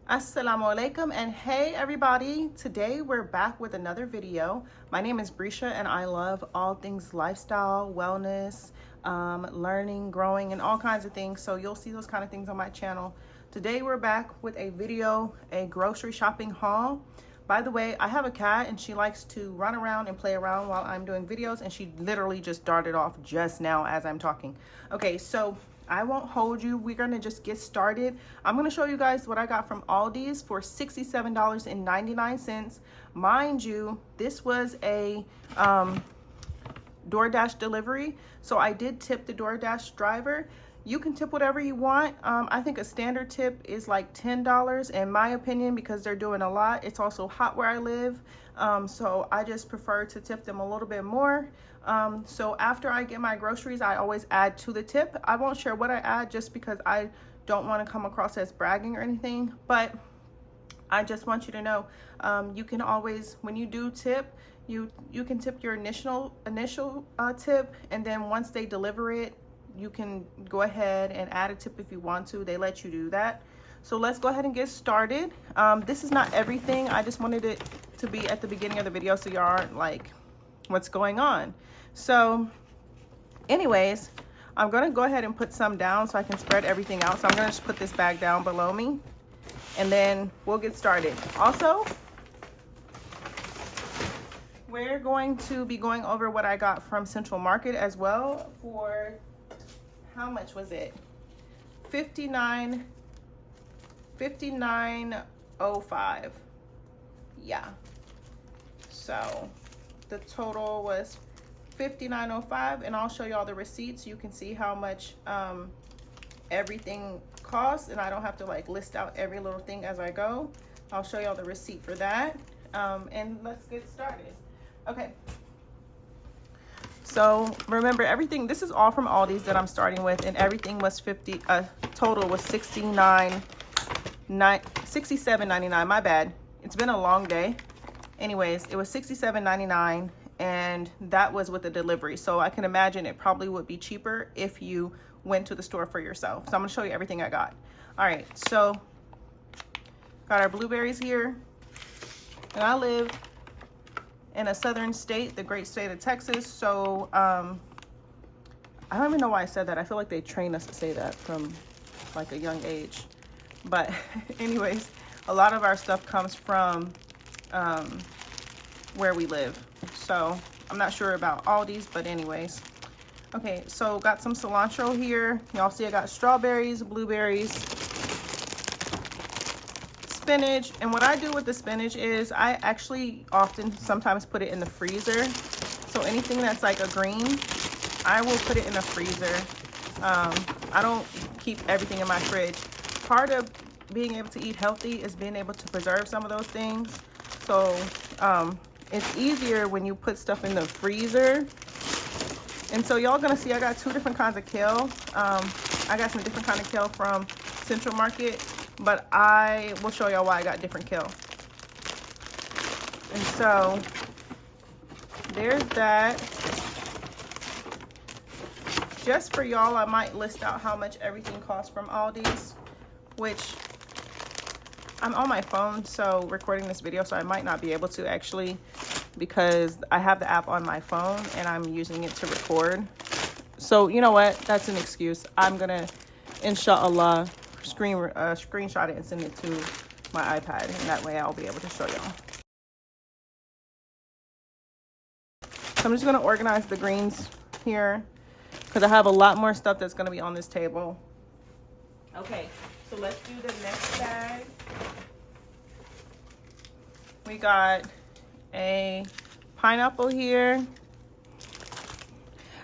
Assalamu alaikum, and hey everybody, today we're back with another video. My name is Brisha and I love all things lifestyle, wellness, learning, growing, and all kinds of things. So you'll see those kind of things on my channel. Today we're back with a video, a grocery shopping haul. By the way, I have a cat and she likes to run around and play around while I'm doing videos, and she literally just darted off just now as I'm talking. Okay, so I won't hold you. We're gonna just get started. I'm gonna show you guys what I got from Aldi's for $67.99. Mind you, this was a DoorDash delivery, so I did tip the DoorDash driver. You can tip whatever you want. I think a standard tip is like $10 in my opinion, because they're doing a lot. It's also hot where I live, so I just prefer to tip them a little bit more. So after I get my groceries, I always add to the tip. I won't share what I add just because I don't want to come across as bragging or anything, but I just want you to know, you can always, when you do tip, you can tip your initial tip, and then once they deliver it, you can go ahead and add a tip if you want to. They let you do that. So let's go ahead and get started. This is not everything. I just wanted it to be at the beginning of the video so you aren't like, what's going on? So anyways, I'm gonna go ahead and put some down so I can spread everything out. So I'm gonna just put this bag down below me and then we'll get started. Also, we're going to be going over what I got from Central Market as well for, how much was it? $59.05. Yeah. So the total was $59.05, and I'll show you all the receipts. You can see how much everything costs, and I don't have to like list out every little thing as I go. I'll show you all the receipt for that, and let's get started. Okay, so remember, everything, this is all from Aldi's that I'm starting with, and everything was total was $67.99. My bad, it's been a long day. Anyways, it was $67.99, and that was with the delivery. So I can imagine it probably would be cheaper if you went to the store for yourself. So I'm gonna show you everything I got. All right, so got our blueberries here, and I live in a southern state, the great state of Texas. So I don't even know why I said that. I feel like they train us to say that from like a young age. But anyways, a lot of our stuff comes from where we live. So I'm not sure about Aldi's, but anyways. Okay, so got some cilantro here. Y'all see I got strawberries, blueberries, spinach. And what I do with the spinach is I actually sometimes put it in the freezer. So anything that's like a green, I will put it in the freezer. I don't keep everything in my fridge. Part of being able to eat healthy is being able to preserve some of those things. So it's easier when you put stuff in the freezer. And so y'all gonna see I got two different kinds of kale. I got some different kind of kale from Central Market, but I will show y'all why I got different kale. And so there's that. Just for y'all, I might list out how much everything costs from Aldi's, which I'm on my phone, so recording this video, so I might not be able to actually, because I have the app on my phone and I'm using it to record. So you know what, that's an excuse. I'm gonna inshallah screenshot it and send it to my iPad, and that way I'll be able to show y'all. So I'm just gonna organize the greens here because I have a lot more stuff that's gonna be on this table. Okay, so let's do the next bag. We got a pineapple here.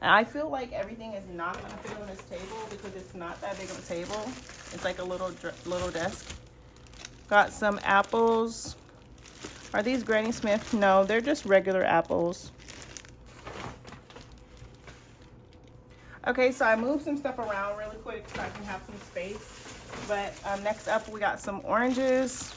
And I feel like everything is not gonna fit on this table because it's not that big of a table. It's like a little desk. Got some apples. Are these Granny Smith? No, they're just regular apples. Okay, so I moved some stuff around really quick so I can have some space. But next up, we got some oranges.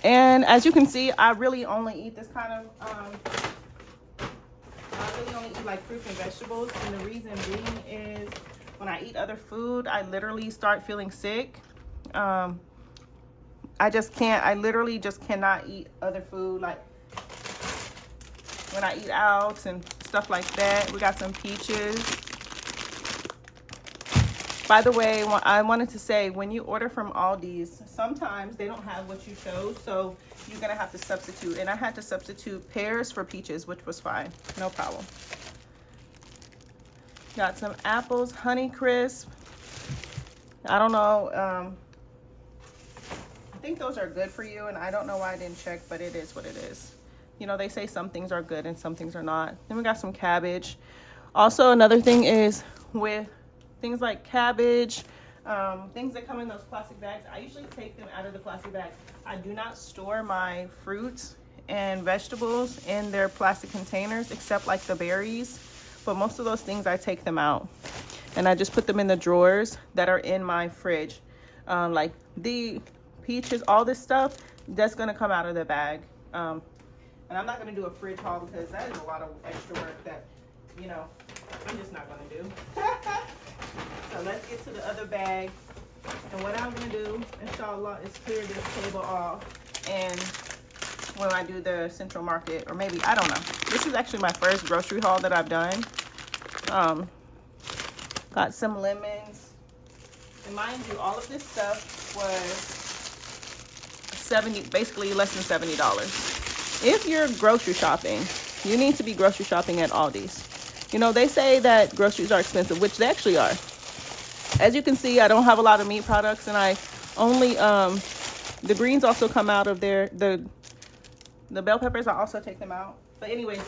And as you can see, I really only eat this kind of, I really only eat like fruits and vegetables. And the reason being is when I eat other food, I literally start feeling sick. I just can't. I literally just cannot eat other food, like when I eat out and stuff like that. We got some peaches. By the way, I wanted to say, when you order from Aldi's, sometimes they don't have what you chose, so you're gonna have to substitute. And I had to substitute pears for peaches, which was fine, no problem. Got some apples, Honey Crisp. I don't know, I think those are good for you, and I don't know why I didn't check, but it is what it is. You know, they say some things are good and some things are not. Then we got some cabbage. Also, another thing is with things like cabbage, things that come in those plastic bags, I usually take them out of the plastic bag. I do not store my fruits and vegetables in their plastic containers, except like the berries. But most of those things, I take them out. And I just put them in the drawers that are in my fridge. Like the peaches, all this stuff, that's gonna come out of the bag. And I'm not gonna do a fridge haul because that is a lot of extra work that, you know, I'm just not gonna do. So let's get to the other bag. And what I'm gonna do, inshallah, is clear this table off. And when I do the Central Market, or maybe, I don't know. This is actually my first grocery haul that I've done. Got some lemons. And mind you, all of this stuff was basically less than $70. If you're grocery shopping, you need to be grocery shopping at Aldi's. You know, they say that groceries are expensive, which they actually are. As you can see, I don't have a lot of meat products, and I only, the greens also come out of there. The bell peppers, I also take them out. But anyways,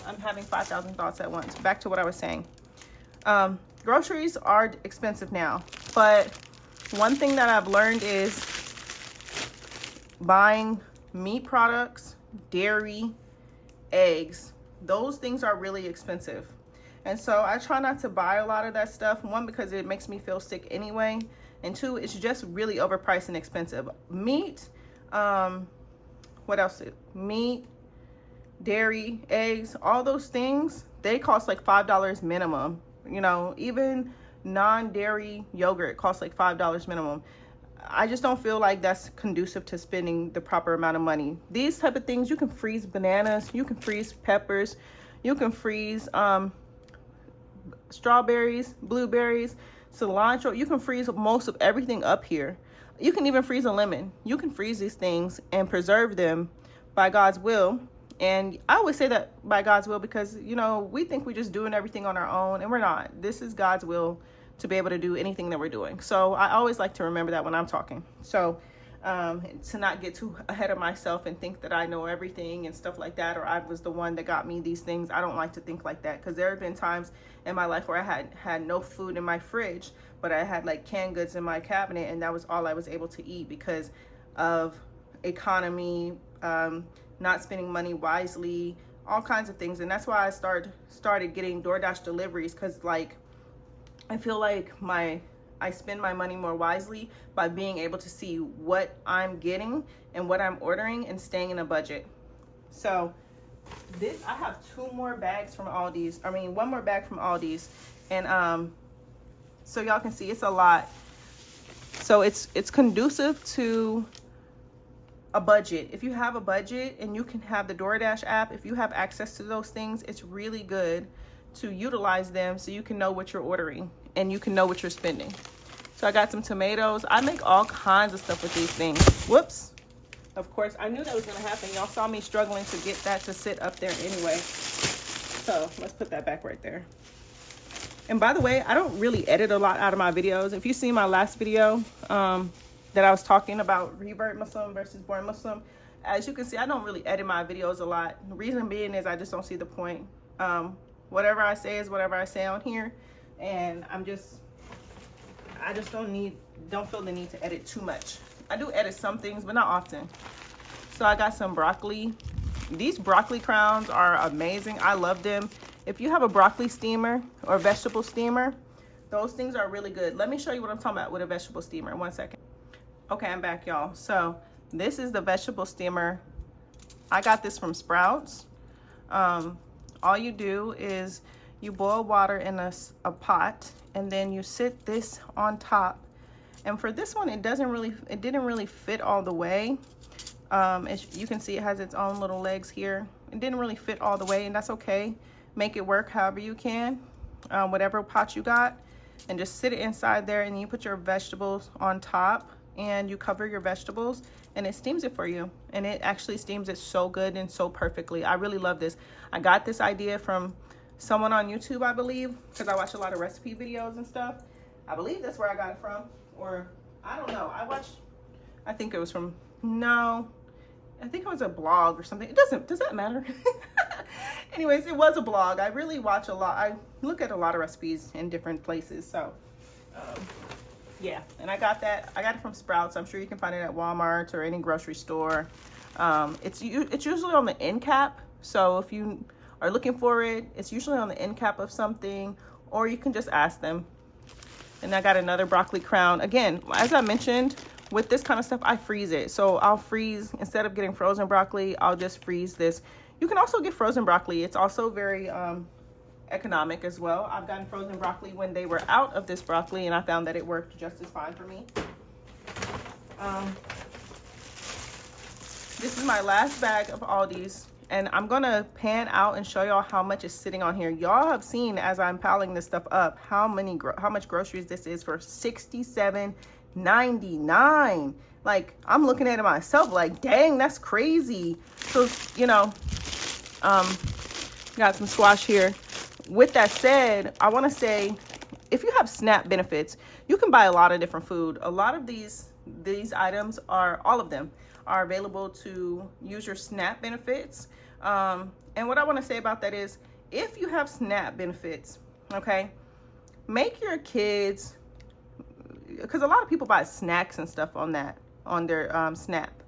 I'm having 5,000 thoughts at once. Back to what I was saying. Groceries are expensive now, but one thing that I've learned is buying meat products, dairy, eggs, those things are really expensive. And so I try not to buy a lot of that stuff. One, because it makes me feel sick anyway. And two, it's just really overpriced and expensive. Meat, what else? Meat, dairy, eggs, all those things, they cost like $5 minimum. You know, even non-dairy yogurt costs like $5 minimum. I just don't feel like that's conducive to spending the proper amount of money. These type of things, you can freeze bananas, you can freeze peppers, you can freeze strawberries, blueberries, cilantro. You can freeze most of everything up here. You can even freeze a lemon. You can freeze these things and preserve them by God's will. And I always say that by God's will because, you know, we think we're just doing everything on our own, and we're not. This is God's will to be able to do anything that we're doing. So I always like to remember that when I'm talking. So to not get too ahead of myself and think that I know everything and stuff like that, or I was the one that got me these things. I don't like to think like that, because there have been times in my life where I had no food in my fridge, but I had like canned goods in my cabinet, and that was all I was able to eat because of economy, not spending money wisely, all kinds of things. And that's why I started getting DoorDash deliveries, because like I feel like I spend my money more wisely by being able to see what I'm getting and what I'm ordering and staying in a budget. So this, I have one more bag from Aldi's, and so y'all can see it's a lot. So it's conducive to a budget. If you have a budget and you can have the DoorDash app, if you have access to those things, it's really good to utilize them so you can know what you're ordering and you can know what you're spending. So I got some tomatoes. I make all kinds of stuff with these things. Whoops. Of course, I knew that was going to happen. Y'all saw me struggling to get that to sit up there anyway. So let's put that back right there. And by the way, I don't really edit a lot out of my videos. If you see my last video that I was talking about revert Muslim versus born Muslim, as you can see, I don't really edit my videos a lot. The reason being is I just don't see the point. Whatever I say is whatever I say on here. And I just don't feel the need to edit too much. I do edit some things, but not often. So I got some broccoli. These broccoli crowns are amazing. I love them. If you have a broccoli steamer or vegetable steamer, those things are really good. Let me show you what I'm talking about with a vegetable steamer. 1 second. Okay, I'm back, y'all. So this is the vegetable steamer. I got this from Sprouts. All you do is you boil water in a pot, and then you sit this on top, And for this one, it didn't really fit all the way. You can see it has its own little legs here. It didn't really fit all the way, and that's okay. Make it work however you can, whatever pot you got, and just sit it inside there, and you put your vegetables on top, and you cover your vegetables, and it steams it for you. And it actually steams it so good and so perfectly. I really love this. I got this idea from someone on YouTube, I believe, because I watch a lot of recipe videos and stuff. I believe that's where I got it from, or I don't know. I think it was from, no, I think it was a blog or something. Does that matter? Anyways, it was a blog. I really watch a lot. I look at a lot of recipes in different places. So, yeah. And I got it from Sprouts. I'm sure you can find it at Walmart or any grocery store. It's usually on the end cap. So if you are looking for it, it's usually on the end cap of something, or you can just ask them. And I got another broccoli crown. Again, as I mentioned, with this kind of stuff, I freeze it. So I'll freeze, instead of getting frozen broccoli, I'll just freeze this. You can also get frozen broccoli. It's also very economic as well. I've gotten frozen broccoli when they were out of this broccoli, and I found that it worked just as fine for me. This is my last bag of Aldi's, and I'm gonna pan out and show y'all how much is sitting on here. Y'all have seen, as I'm piling this stuff up, how much groceries this is for $67.99. Like, I'm looking at it myself like, dang, that's crazy. So, you know, got some squash here. With that said, I want to say, if you have SNAP benefits, you can buy a lot of different food. A lot of these items all of them are available to use your SNAP benefits. And what I want to say about that is, if you have SNAP benefits, okay, make your kids, because a lot of people buy snacks and stuff on their SNAP,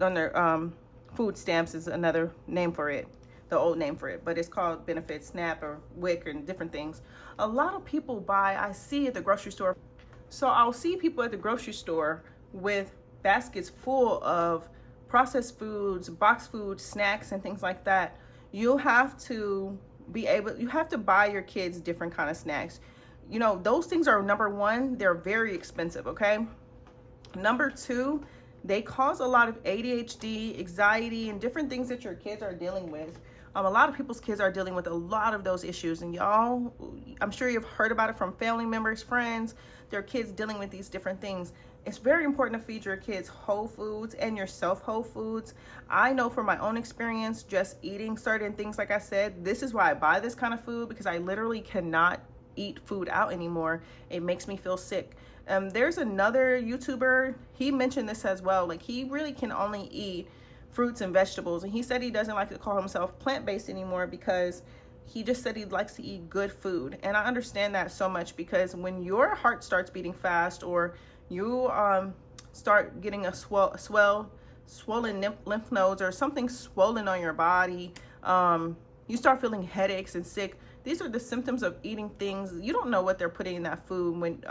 on their food stamps is another name for it, the old name for it, but it's called Benefit SNAP or WIC and different things. A lot of people I see at the grocery store. So I'll see people at the grocery store with baskets full of processed foods, boxed food, snacks, and things like that. You have to buy your kids different kind of snacks. You know, those things are, number one, they're very expensive, okay? Number two, they cause a lot of ADHD, anxiety, and different things that your kids are dealing with. A lot of people's kids are dealing with a lot of those issues, and y'all, I'm sure you've heard about it from family members, friends, their kids dealing with these different things. It's very important to feed your kids whole foods and yourself whole foods. I know from my own experience, just eating certain things, like I said, this is why I buy this kind of food, because I literally cannot eat food out anymore. It makes me feel sick. There's another YouTuber, he mentioned this as well. Like, he really can only eat fruits and vegetables, and he said he doesn't like to call himself plant-based anymore because he just said he likes to eat good food. And I understand that so much, because when your heart starts beating fast, or you start getting a swollen lymph nodes, or something swollen on your body, you start feeling headaches and sick. These are the symptoms of eating things. You don't know what they're putting in that food when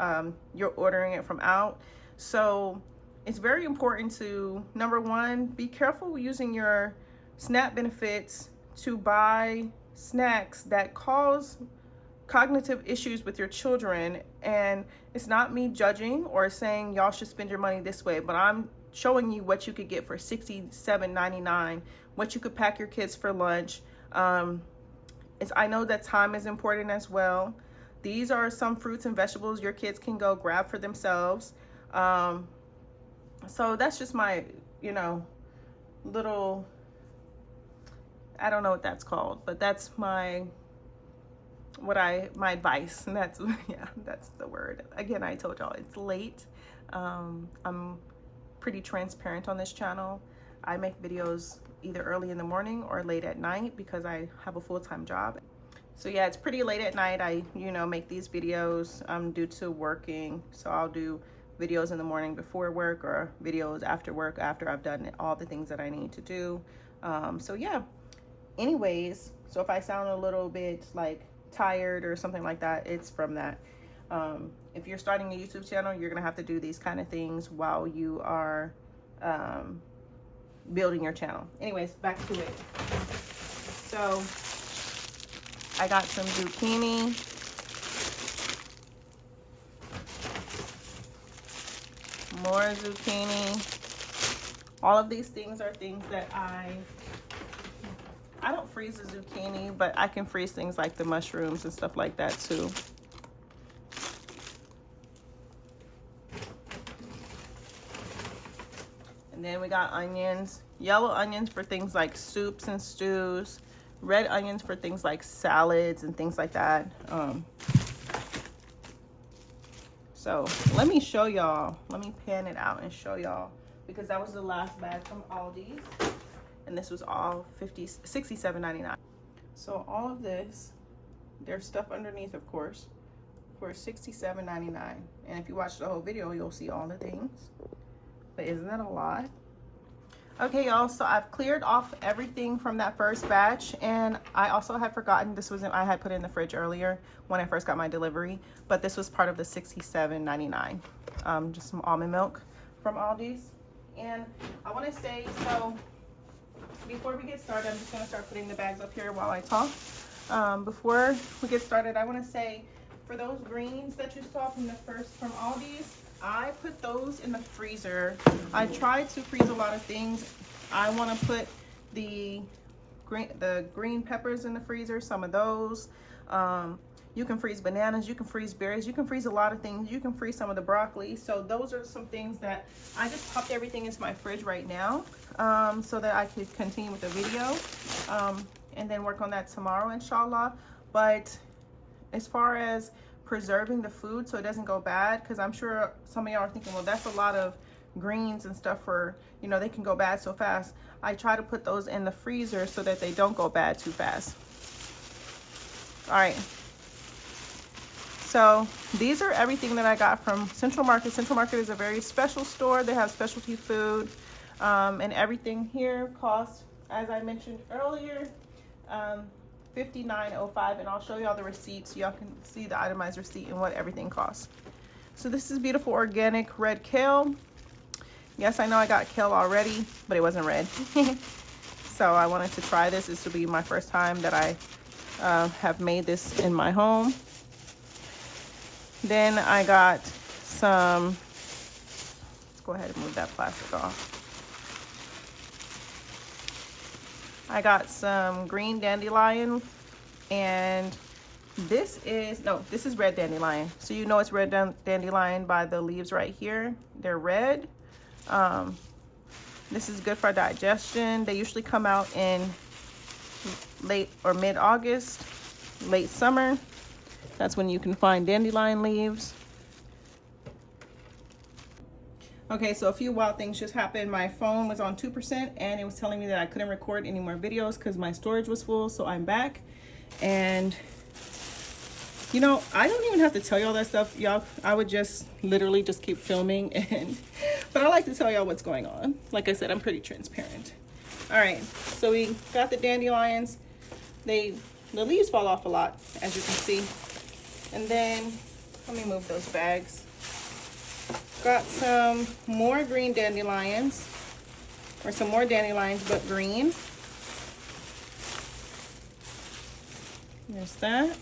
you're ordering it from out. So it's very important to, number one, be careful using your SNAP benefits to buy snacks that cause cognitive issues with your children. And it's not me judging or saying y'all should spend your money this way, but I'm showing you what you could get for $67.99, what you could pack your kids for lunch. I know that time is important as well. These are some fruits and vegetables your kids can go grab for themselves. So that's just my, little, I don't know what that's called, but that's my advice. And that's, yeah, that's the word. Again, I told y'all it's late. I'm pretty transparent on this channel. I make videos either early in the morning or late at night because I have a full-time job. So yeah, it's pretty late at night. I, make these videos due to working. So I'll do videos in the morning before work, or videos after work after I've done all the things that I need to do. So yeah, anyways, so if I sound a little bit like tired or something like that, it's from that. If you're starting a YouTube channel, you're gonna have to do these kind of things while you are building your channel. Anyways, back to it. So I got some zucchini. more zucchini. All of these things are things that I don't freeze the zucchini, but I can freeze things like the mushrooms and stuff like that too. And then we got onions, yellow onions for things like soups and stews, red onions for things like salads and things like that. So let me show y'all, let me pan it out and show y'all, because that was the last bag from Aldi, and this was all $67.99. So all of this, there's stuff underneath, of course, for $67.99. And if you watch the whole video, you'll see all the things. But isn't that a lot? Okay, y'all, so I've cleared off everything from that first batch, and I also had forgotten this wasn't, I had put it in the fridge earlier when I first got my delivery, but this was part of the $67.99. Just some almond milk from Aldi's. And I want to say, so before we get started, I'm just going to start putting the bags up here while I talk. Before we get started, I want to say, for those greens that you saw from Aldi's, I put those in the freezer. I tried to freeze a lot of things. I want to put the green peppers in the freezer, some of those. You can freeze bananas, you can freeze berries, you can freeze a lot of things. You can freeze some of the broccoli. So those are some things that I just popped everything into my fridge right now, so that I could continue with the video, and then work on that tomorrow, inshallah. But as far as preserving the food so it doesn't go bad, because I'm sure some of y'all are thinking, well, that's a lot of greens and stuff for, you know, they can go bad so fast. I try to put those in the freezer so that they don't go bad too fast. All right. So these are everything that I got from Central Market. Central Market is a very special store. They have specialty food, and everything here costs, as I mentioned earlier, $59.05, and I'll show y'all the receipts so y'all can see the itemized receipt and what everything costs. So this is beautiful organic red kale. Yes, I know I got kale already, but it wasn't red. So I wanted to try this. This will be my first time that I have made this in my home. Then I got some, let's go ahead and move that plastic off. I got some green dandelion, and this is red dandelion. So you know it's red dandelion by the leaves right here. They're red. This is good for digestion. They usually come out in late or mid-August, late summer. That's when you can find dandelion leaves. Okay, so a few wild things just happened. My phone was on 2% and it was telling me that I couldn't record any more videos because my storage was full. So I'm back, and you know, I don't even have to tell y'all that stuff, y'all. I would just literally just keep filming, but I like to tell y'all what's going on. Like I said, I'm pretty transparent. All right, so we got the dandelions. The leaves fall off a lot, as you can see. And then let me move those bags. Got some more green dandelions, or some more dandelions but green. There's that.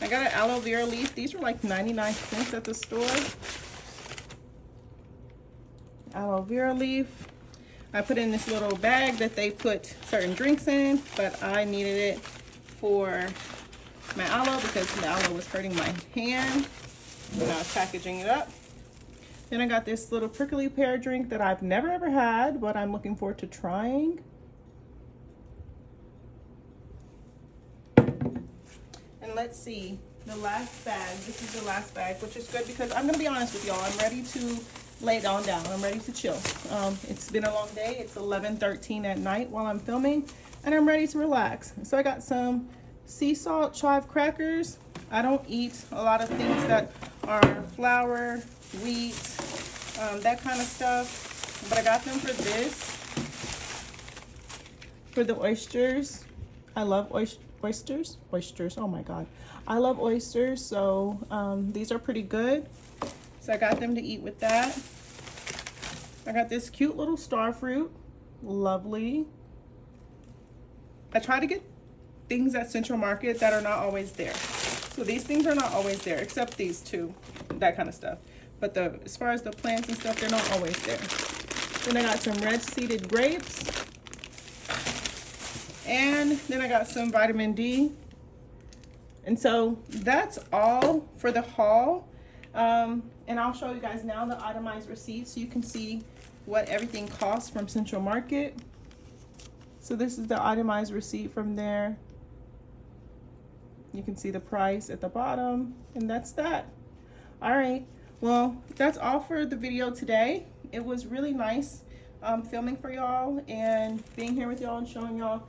I got an aloe vera leaf. These were like 99 cents at the store. Aloe vera leaf. I put in this little bag that they put certain drinks in, but I needed it for my aloe because the aloe was hurting my hand when I was packaging it up. Then I got this little prickly pear drink that I've never ever had, but I'm looking forward to trying. And let's see, the last bag. This is the last bag, which is good because I'm gonna be honest with y'all, I'm ready to lay it on down. I'm ready to chill. It's been a long day. It's 11:13 at night while I'm filming, and I'm ready to relax. So I got some sea salt chive crackers. I don't eat a lot of things that are flour, wheat, that kind of stuff, but I got them for this, for the oysters. I love oysters. Oh my god, I love oysters. So these are pretty good, so I got them to eat with that. I got this cute little star fruit, lovely. I try to get things at Central Market that are not always there. So these things are not always there, except these two, that kind of stuff. But as far as the plants and stuff, they're not always there. Then I got some red seeded grapes. And then I got some vitamin D. And so that's all for the haul. And I'll show you guys now the itemized receipts so you can see what everything costs from Central Market. So this is the itemized receipt from there. You can see the price at the bottom, and that's that. All right, well, that's all for the video today. It was really nice filming for y'all and being here with y'all and showing y'all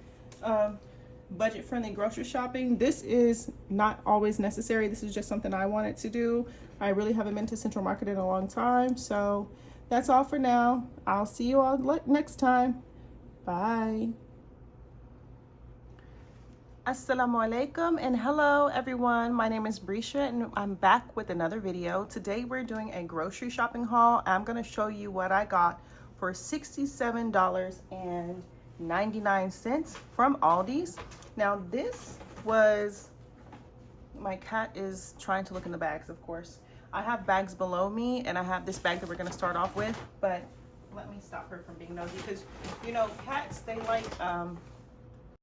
budget-friendly grocery shopping. This is not always necessary. This is just something I wanted to do. I really haven't been to Central Market in a long time. So that's all for now. I'll see you all next time. Bye. Assalamu alaikum and hello everyone. My name is Brisha and I'm back with another video. Today we're doing a grocery shopping haul. I'm going to show you what I got for $67.99 from Aldi's. Now this was, my cat is trying to look in the bags, of course. I have bags below me and I have this bag that we're going to start off with, but let me stop her from being nosy because, you know, cats, they like